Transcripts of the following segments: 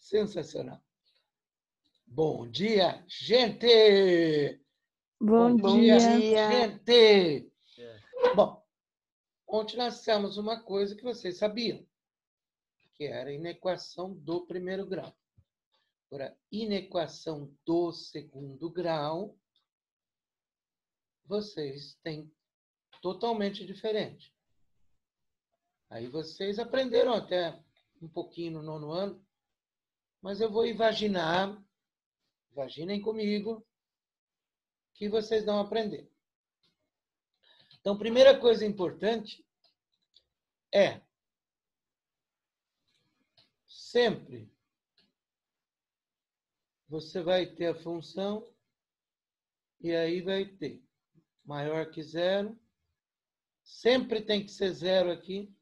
Sensacional. Bom dia, gente! Bom dia, dia, gente! Bom, ontem nós dissemos uma coisa que vocês sabiam, que era a inequação do primeiro grau. Agora, inequação do segundo grau, vocês têm totalmente diferente. Aí vocês aprenderam até um pouquinho no nono ano, mas eu vou imaginar, imaginem comigo, que vocês não aprenderam. Então, primeira coisa importante é sempre você vai ter a função e aí vai ter maior que zero. Sempre tem que ser zero aqui,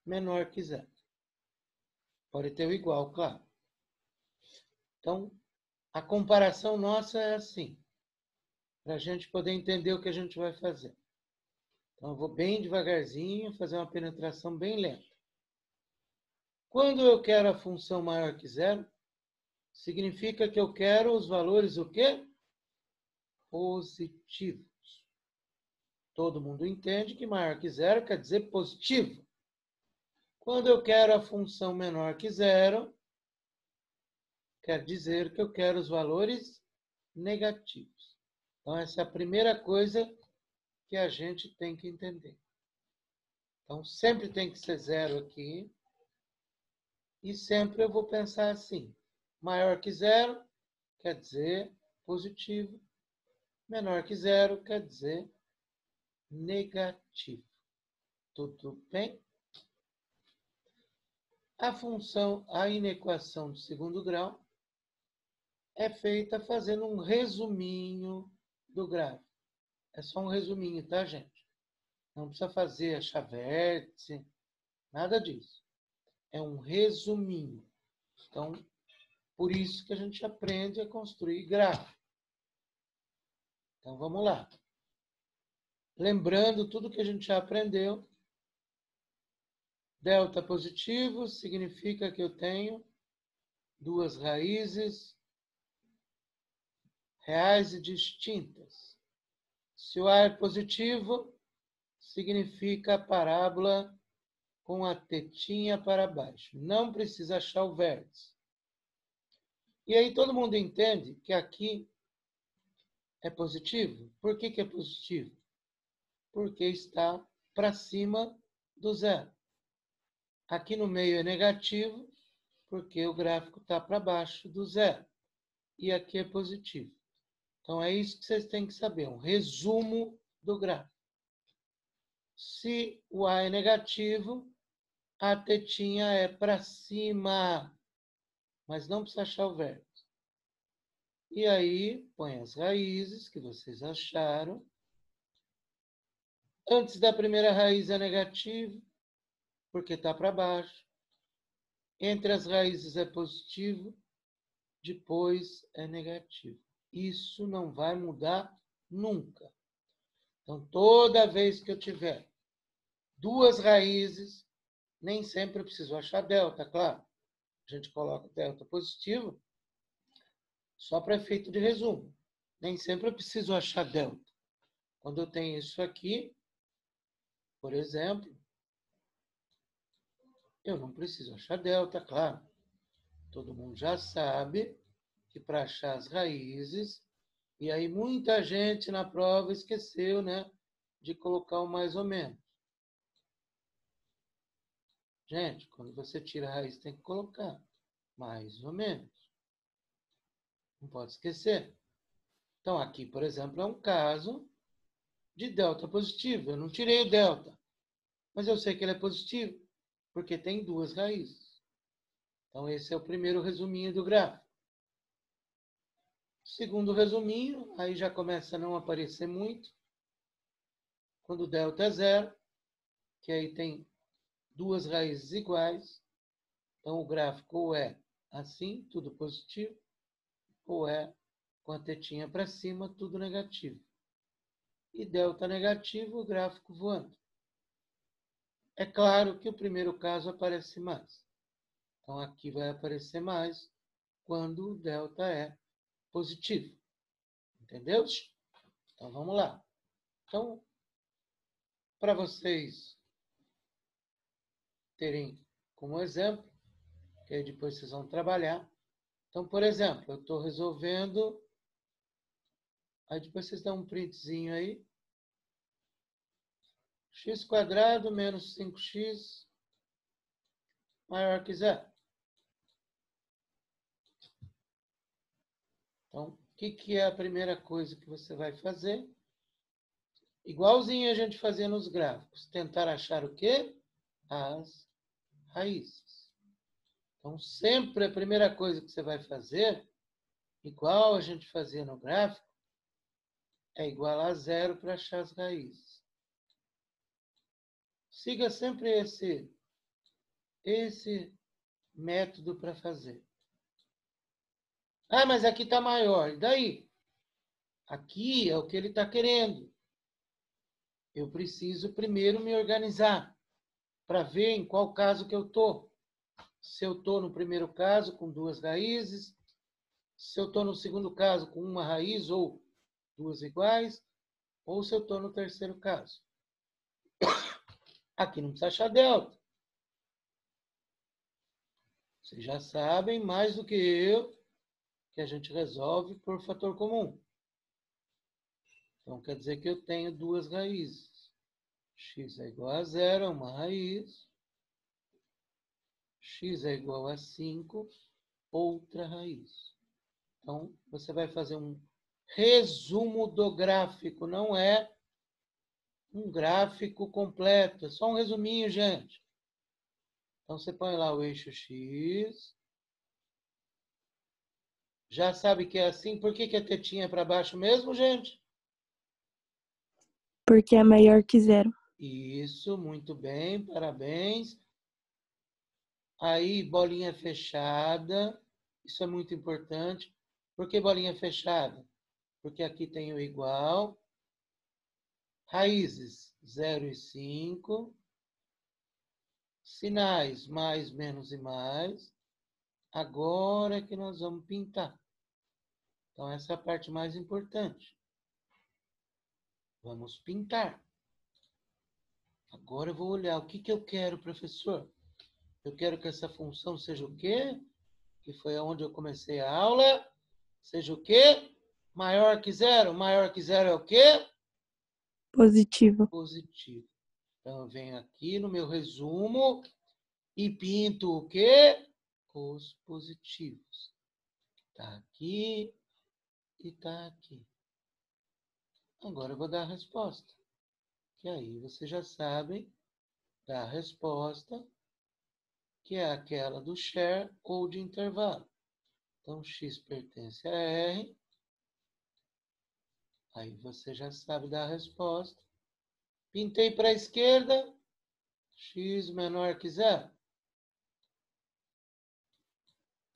menor que zero. Pode ter o igual, claro. Então, a comparação nossa é assim, para a gente poder entender o que a gente vai fazer. Então, eu vou bem devagarzinho, fazer uma penetração bem lenta. Quando eu quero a função maior que zero, significa que eu quero os valores o quê? Positivos. Todo mundo entende que maior que zero quer dizer positivo. Quando eu quero a função menor que zero, quer dizer que eu quero os valores negativos. Então, essa é a primeira coisa que a gente tem que entender. Então, sempre tem que ser zero aqui. E sempre eu vou pensar assim. Maior que zero quer dizer positivo. Menor que zero quer dizer negativo. Tudo bem? A função, a inequação do segundo grau é feita fazendo um resuminho do gráfico. É só um resuminho, tá, gente? Não precisa fazer achar vértice, nada disso. É um resuminho. Então, por isso que a gente aprende a construir gráfico. Então, vamos lá. Lembrando tudo que a gente já aprendeu, delta positivo significa que eu tenho duas raízes reais e distintas. Se o A é positivo, significa a parábola com a tetinha para baixo. Não precisa achar o vértice. E aí todo mundo entende que aqui é positivo. Por que é positivo? Porque está para cima do zero. Aqui no meio é negativo, porque o gráfico está para baixo do zero. E aqui é positivo. Então, é isso que vocês têm que saber, um resumo do gráfico. Se o A é negativo, a tetinha é para cima, mas não precisa achar o vértice. E aí, põe as raízes que vocês acharam. Antes da primeira raiz é negativo, porque está para baixo. Entre as raízes é positivo, depois é negativo. Isso não vai mudar nunca. Então, toda vez que eu tiver duas raízes, nem sempre eu preciso achar delta, claro. A gente coloca delta positivo só para efeito de resumo. Nem sempre eu preciso achar delta. Quando eu tenho isso aqui, por exemplo, eu não preciso achar delta, claro. Todo mundo já sabe que para achar as raízes, e aí muita gente na prova esqueceu, né, de colocar o mais ou menos. Gente, quando você tira a raiz, tem que colocar mais ou menos. Não pode esquecer. Então, aqui, por exemplo, é um caso de delta positivo. Eu não tirei o delta, mas eu sei que ele é positivo, porque tem duas raízes. Então, esse é o primeiro resuminho do gráfico. Segundo resuminho, aí já começa a não aparecer muito. Quando o delta é zero, que aí tem duas raízes iguais. Então, o gráfico ou é assim, tudo positivo, ou é com a tetinha para cima, tudo negativo. E delta negativo, o gráfico voando. É claro que o primeiro caso aparece mais. Então, aqui vai aparecer mais quando o delta é positivo. Entendeu? Então, vamos lá. Então, para vocês terem como exemplo, que aí depois vocês vão trabalhar. Então, por exemplo, eu estou resolvendo, aí depois vocês dão um printzinho aí. X² menos 5x maior que zero. Então, o que é a primeira coisa que você vai fazer? Igualzinho a gente fazia nos gráficos. Tentar achar o quê? As raízes. Então, sempre a primeira coisa que você vai fazer, igual a gente fazia no gráfico, é igualar a zero para achar as raízes. Siga sempre esse método para fazer. Ah, mas aqui está maior. E daí? Aqui é o que ele está querendo. Eu preciso primeiro me organizar para ver em qual caso que eu estou. Se eu estou no primeiro caso com duas raízes, se eu estou no segundo caso com uma raiz ou duas iguais, ou se eu estou no terceiro caso. Aqui não precisa achar delta. Vocês já sabem mais do que eu que a gente resolve por fator comum. Então, quer dizer que eu tenho duas raízes. X é igual a zero, é uma raiz. X é igual a 5, outra raiz. Então, você vai fazer um resumo do gráfico, não é um gráfico completo, é só um resuminho, gente. Então, você põe lá o eixo X. Já sabe que é assim. Por que a tetinha é para baixo mesmo, gente? Porque é maior que zero. Isso, muito bem, parabéns. Aí, bolinha fechada. Isso é muito importante. Por que bolinha fechada? Porque aqui tem o igual. Raízes, 0 e 5. Sinais, mais, menos e mais. Agora é que nós vamos pintar. Então, essa é a parte mais importante. Vamos pintar. Agora eu vou olhar. O que eu quero, professor? Eu quero que essa função seja o quê? Que foi onde eu comecei a aula. Seja o quê? Maior que zero. Maior que zero é o quê? Positivo. Positivo. Então, eu venho aqui no meu resumo e pinto o quê? Os positivos. Está aqui e está aqui. Agora eu vou dar a resposta. Que aí vocês já sabem da resposta, que é aquela do share ou de intervalo. Então, x pertence a R. Aí você já sabe da resposta. Pintei para a esquerda, x menor que zero.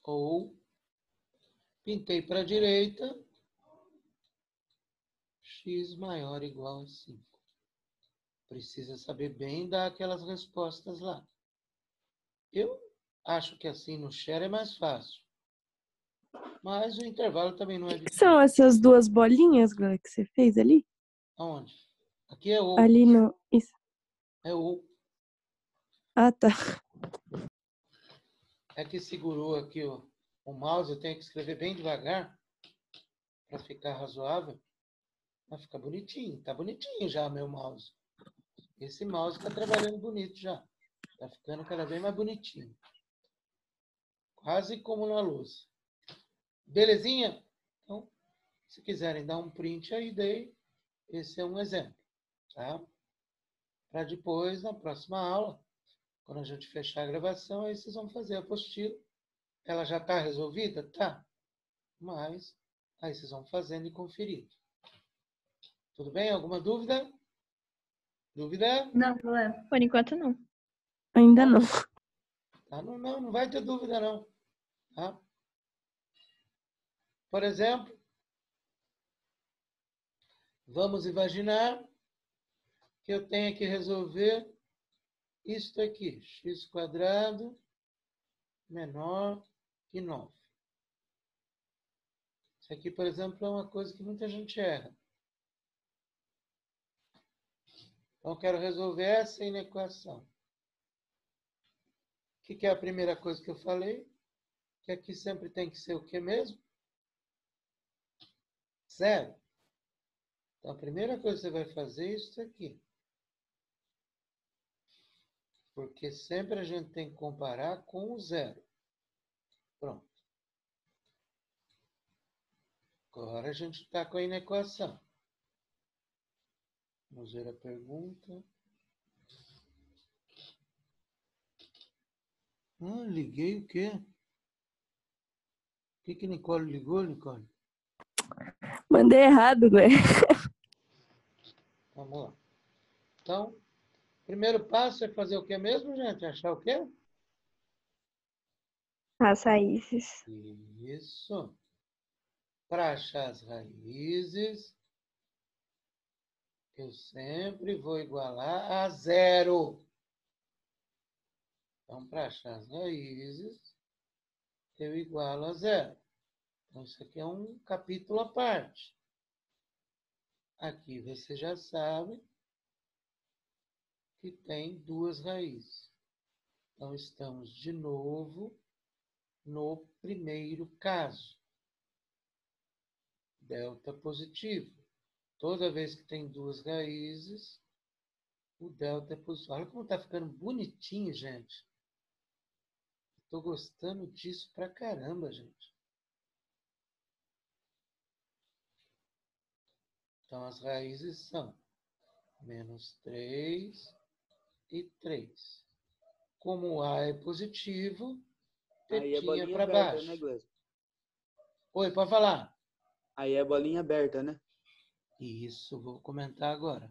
Ou pintei para a direita, x maior ou igual a 5. Precisa saber bem dar aquelas respostas lá. Eu acho que assim no share é mais fácil. Mas o intervalo também não é O que difícil. são essas duas bolinhas, Glória, que você fez ali? Aonde? Aqui é O. Ali no... Isso. É O. Ah, tá. É que segurou aqui o mouse. Eu tenho que escrever bem devagar para ficar razoável. Vai ficar bonitinho. Tá bonitinho já meu mouse. Esse mouse está trabalhando bonito já. Tá ficando cada vez mais bonitinho. Quase como na luz. Belezinha? Então, se quiserem dar um print aí, daí esse é um exemplo. Tá? Para depois, na próxima aula, quando a gente fechar a gravação, aí vocês vão fazer a apostila. Ela já está resolvida? Tá. Mas aí vocês vão fazendo e conferindo. Tudo bem? Alguma dúvida? Dúvida? Não, Léo. Por enquanto não. Ainda não. Tá? Não vai ter dúvida não. Tá? Por exemplo, vamos imaginar que eu tenha que resolver isto aqui. X² menor que 9. Isso aqui, por exemplo, é uma coisa que muita gente erra. Então, eu quero resolver essa inequação. O que é a primeira coisa que eu falei? Que aqui sempre tem que ser o que mesmo? 0. Então, a primeira coisa que você vai fazer é isso aqui. Porque sempre a gente tem que comparar com o 0. Pronto. Agora a gente está com a inequação. Vamos ver a pergunta. Liguei o quê? O que Nicole ligou, Nicole? Mandei errado, né? Vamos lá. Então, primeiro passo é fazer o que mesmo, gente? Achar o quê? As raízes. Isso. Para achar as raízes, eu sempre vou igualar a 0. Então, para achar as raízes, eu igualo a 0. Então, isso aqui é um capítulo à parte. Aqui você já sabe que tem duas raízes. Então, estamos de novo no primeiro caso. Delta positivo. Toda vez que tem duas raízes, o delta é positivo. Olha como está ficando bonitinho, gente. Estou gostando disso pra caramba, gente. Então, as raízes são menos 3 e 3. Como o A é positivo, Aí é tetinha bolinha para aberta, baixo. né, Gleice? Oi, pode falar. Aí é bolinha aberta, né? Isso, vou comentar agora.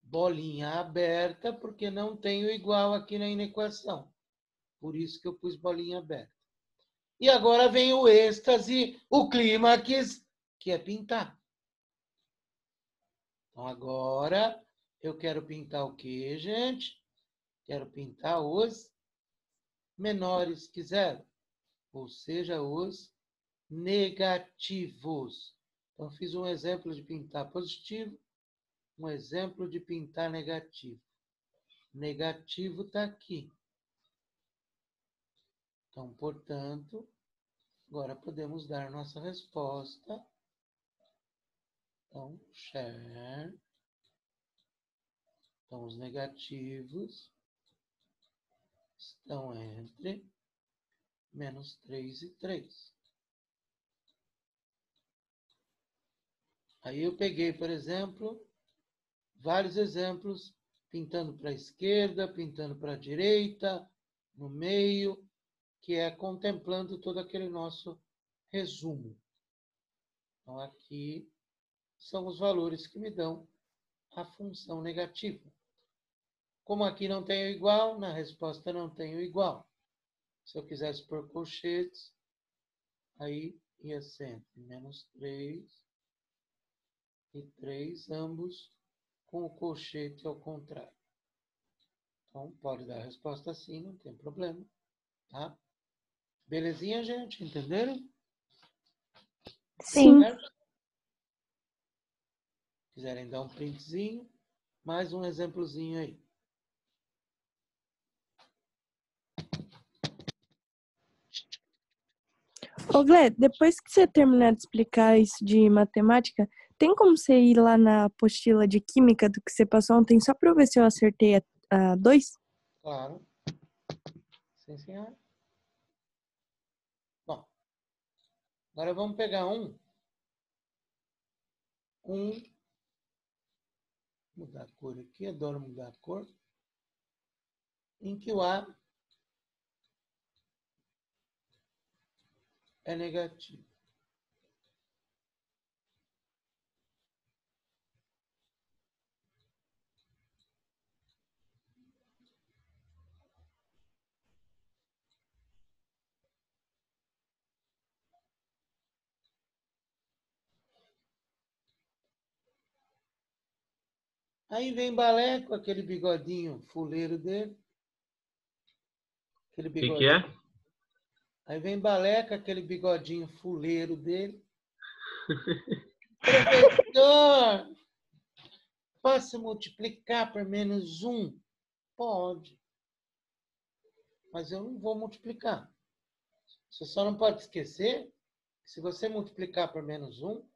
Bolinha aberta, porque não tenho igual aqui na inequação. Por isso que eu pus bolinha aberta. E agora vem o êxtase, o clímax, que é pintar. Então, agora eu quero pintar o quê, gente? Quero pintar os menores que 0. Ou seja, os negativos. Então, fiz um exemplo de pintar positivo, um exemplo de pintar negativo. Negativo está aqui. Então, portanto, agora podemos dar nossa resposta. Então, share. Então, os negativos estão entre menos 3 e 3. Aí eu peguei, por exemplo, vários exemplos, pintando para a esquerda, pintando para a direita, no meio, que é contemplando todo aquele nosso resumo. Então, aqui são os valores que me dão a função negativa. Como aqui não tenho igual, na resposta não tenho igual. Se eu quisesse pôr colchetes, aí ia ser menos 3 e 3, ambos com o colchete ao contrário. Então, pode dar a resposta assim, não tem problema. Tá? Belezinha, gente? Entenderam? Sim. Certo? Quiserem dar um printzinho, mais um exemplozinho aí. Ô, Glé, depois que você terminar de explicar isso de matemática, tem como você ir lá na apostila de química do que você passou ontem, só para eu ver se eu acertei a 2? Claro. Sim, senhora. Bom, agora vamos pegar mudar a cor aqui, adoro mudar a cor, em que o A é negativo. Aí vem Balé com aquele bigodinho fuleiro dele. Aquele que bigodinho. é? Aí vem Baleca, aquele bigodinho fuleiro dele. Professor, posso multiplicar por menos 1? Pode. Mas eu não vou multiplicar. Você só não pode esquecer que se você multiplicar por menos 1,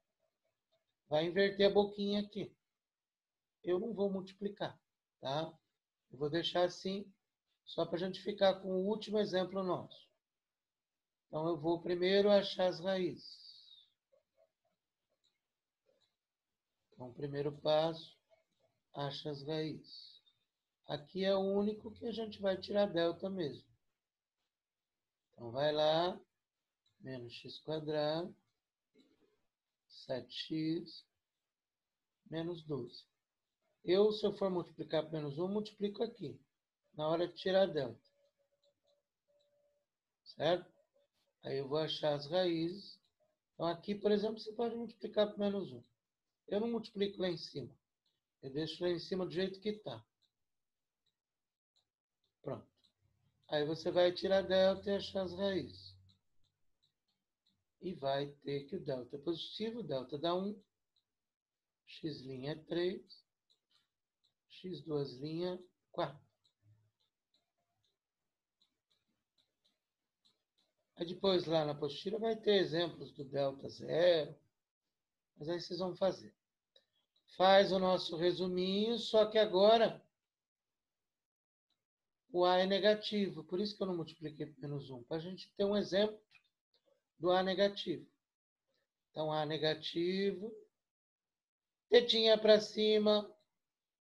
vai inverter a boquinha aqui. Eu não vou multiplicar, tá? Eu vou deixar assim, só para a gente ficar com o último exemplo nosso. Então, eu vou primeiro achar as raízes. Então, primeiro passo, acha as raízes. Aqui é o único que a gente vai tirar delta mesmo. Então, vai lá, menos x², 7x, menos 12. Se eu for multiplicar por menos 1, multiplico aqui, na hora de tirar delta. Certo? Aí eu vou achar as raízes. Então, aqui, por exemplo, você pode multiplicar por menos 1. Eu não multiplico lá em cima. Eu deixo lá em cima do jeito que está. Pronto. Aí você vai tirar delta e achar as raízes. E vai ter que o delta é positivo, delta dá 1. X' é 3. X2' 4. Aí depois lá na apostila vai ter exemplos do delta 0. Mas aí vocês vão fazer. Faz o nosso resuminho, só que agora o A é negativo. Por isso que eu não multipliquei por menos 1. Para a gente ter um exemplo do A negativo. Então, A negativo. Tetinha para cima.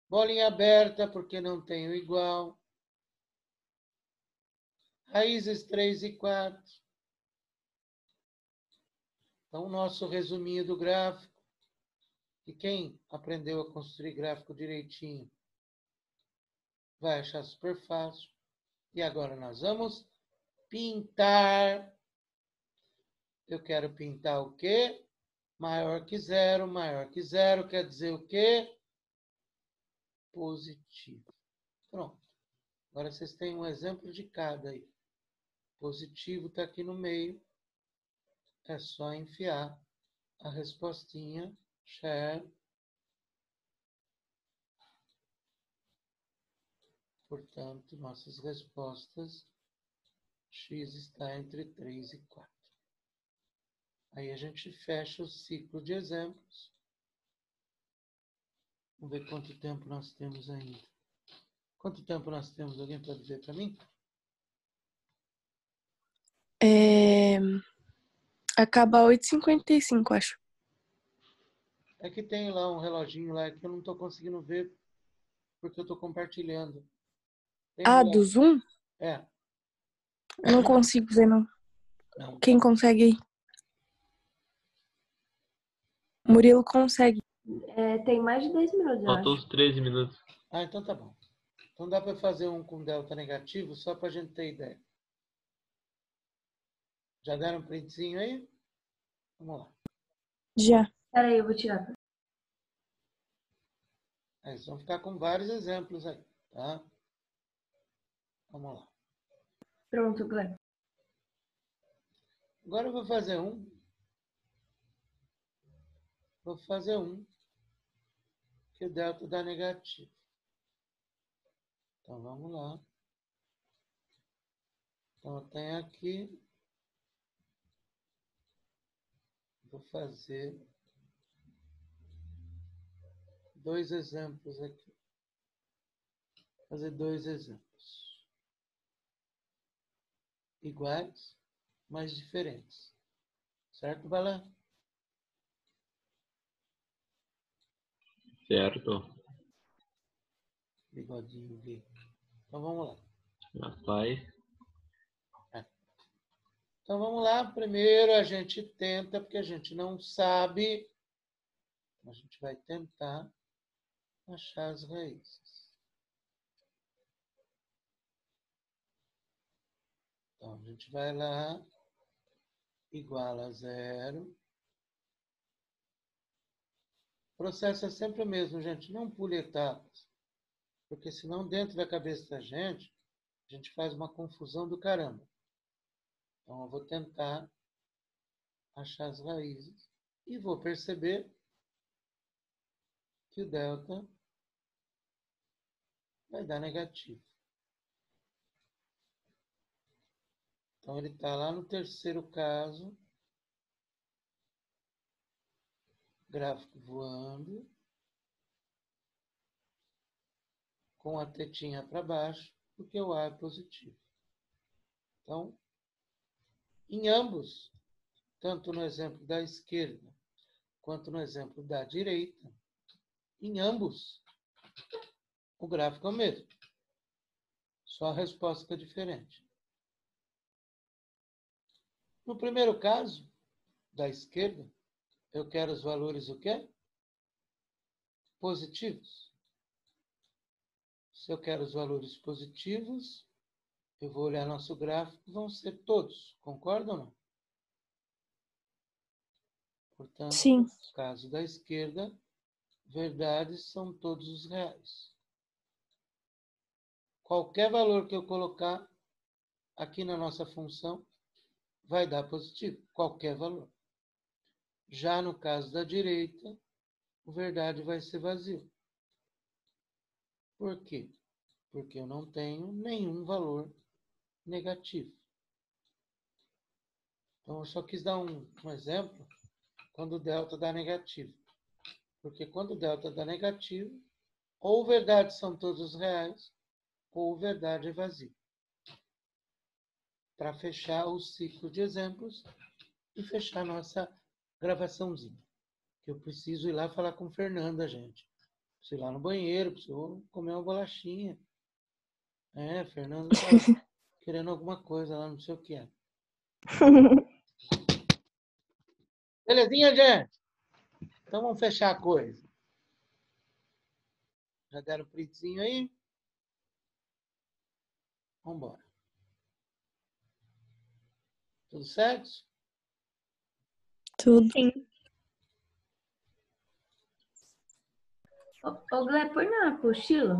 Bolinha aberta, porque não tem o igual. Raízes 3 e 4. Então, o nosso resuminho do gráfico. E quem aprendeu a construir gráfico direitinho vai achar super fácil. E agora nós vamos pintar. Eu quero pintar o quê? Maior que zero. Maior que zero quer dizer o quê? Positivo. Pronto. Agora vocês têm um exemplo de cada aí. Positivo está aqui no meio. É só enfiar a respostinha share. Portanto, nossas respostas, x está entre 3 e 4. Aí a gente fecha o ciclo de exemplos. Vamos ver quanto tempo nós temos ainda. Quanto tempo nós temos? Alguém pode dizer para mim? Acaba 8h55, acho. É que tem lá um reloginho lá que eu não estou conseguindo ver porque eu estou compartilhando. Tem Do Zoom? É. Não consigo ver, não. Não. Quem consegue aí? Murilo consegue. Tem mais de 10 minutos, eu Faltou acho. os 13 minutos. Ah, então tá bom. Então dá para fazer um com delta negativo só para a gente ter ideia. Já deram um printzinho aí? Vamos lá. Já. Peraí, eu vou tirar. Aí vocês vão ficar com vários exemplos aí, tá? Vamos lá. Pronto, Glenn. Agora eu vou fazer um. Vou fazer um que o delta dá negativo. Então vamos lá. Então eu tenho aqui. Vou fazer dois exemplos aqui. Fazer dois exemplos. Iguais, mas diferentes. Certo, Balan? Certo. Bigodinho gay. Então vamos lá. Rapaz. Então vamos lá. Primeiro a gente tenta, porque a gente não sabe. A gente vai tentar achar as raízes. Então a gente vai lá. Igual a 0. O processo é sempre o mesmo, gente. Não pule etapas. Porque senão dentro da cabeça da gente, a gente faz uma confusão do caramba. Então, eu vou tentar achar as raízes e vou perceber que o delta vai dar negativo. Então, ele está lá no terceiro caso, gráfico voando, com a tetinha para baixo, porque o A é positivo. Então, em ambos, tanto no exemplo da esquerda quanto no exemplo da direita, em ambos, o gráfico é o mesmo. Só a resposta é diferente. No primeiro caso, da esquerda, eu quero os valores o quê? Positivos. Se eu quero os valores positivos, eu vou olhar nosso gráfico, vão ser todos. Concordam ou não? Portanto, Sim. no caso da esquerda, verdades são todos os reais. Qualquer valor que eu colocar aqui na nossa função vai dar positivo. Qualquer valor. Já no caso da direita, o verdade vai ser vazio. Por quê? Porque eu não tenho nenhum valor negativo. Então, eu só quis dar um exemplo quando o delta dá negativo. Porque quando o delta dá negativo, ou verdade são todos os reais, ou verdade é vazio. Para fechar o ciclo de exemplos e fechar nossa gravaçãozinha. Que eu preciso ir lá falar com Fernanda, gente. Preciso ir lá no banheiro, preciso comer uma bolachinha. Fernanda tá querendo alguma coisa lá, não sei o que é. Belezinha, gente? Então vamos fechar a coisa. Já deram o printzinho aí? Vamos embora. Tudo certo? Tudo. Sim. Ô, Glé, põe na apostila.